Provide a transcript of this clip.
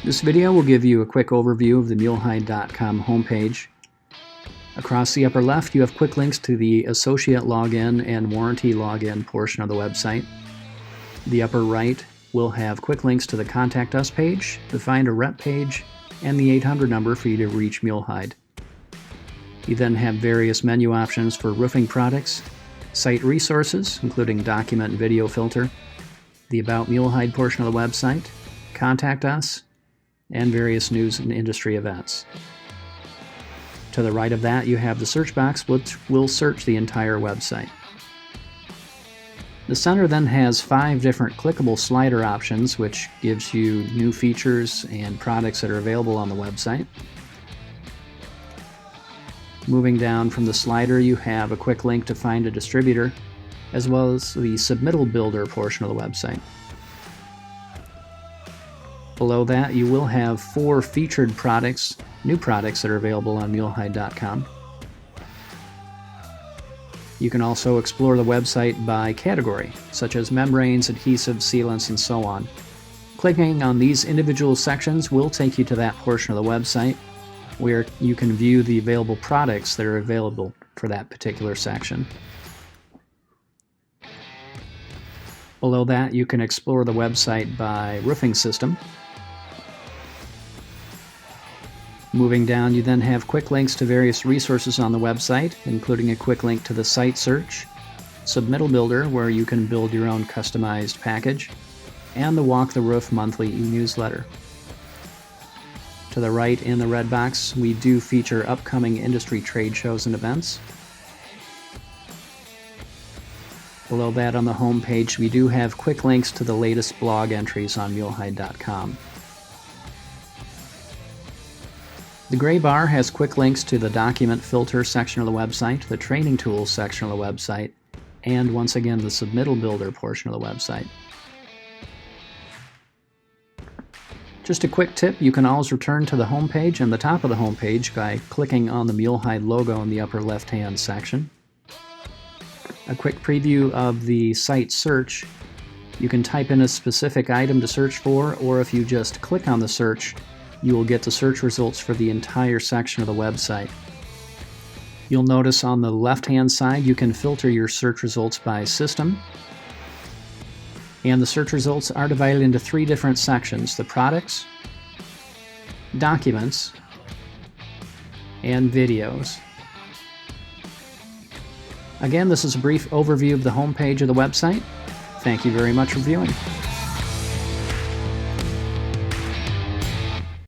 This video will give you a quick overview of the mulehide.com homepage. Across the upper left, you have quick links to the Associate Login and Warranty Login portion of the website. The upper right will have quick links to the Contact Us page, the Find a Rep page, and the 800 number for you to reach Mulehide. You then have various menu options for roofing products, site resources, including document and video filter, the About Mulehide portion of the website, Contact Us, and various news and industry events. To the right of that, you have the search box, which will search the entire website. The center then has 5 different clickable slider options, which gives you new features and products that are available on the website. Moving down from the slider, you have a quick link to find a distributor, as well as the Submittal Builder portion of the website. Below that, you will have 4 featured products, new products that are available on mulehide.com. You can also explore the website by category, such as membranes, adhesives, sealants, and so on. Clicking on these individual sections will take you to that portion of the website where you can view the available products that are available for that particular section. Below that, you can explore the website by roofing system. Moving down, you then have quick links to various resources on the website, including a quick link to the site search, Submittal Builder, where you can build your own customized package, and the Walk the Roof monthly e-newsletter. To the right in the red box, we do feature upcoming industry trade shows and events. Below that on the home page, we do have quick links to the latest blog entries on mulehide.com. The gray bar has quick links to the document filter section of the website, the training tools section of the website, and once again the Submittal Builder portion of the website. Just a quick tip, you can always return to the home page and the top of the home page by clicking on the Mulehide logo in the upper left-hand section. A quick preview of the site search. You can type in a specific item to search for, or if you just click on the search, you will get the search results for the entire section of the website. You'll notice on the left-hand side you can filter your search results by system. And the search results are divided into 3 different sections: the products, documents, and videos. Again, this is a brief overview of the home page of the website. Thank you very much for viewing.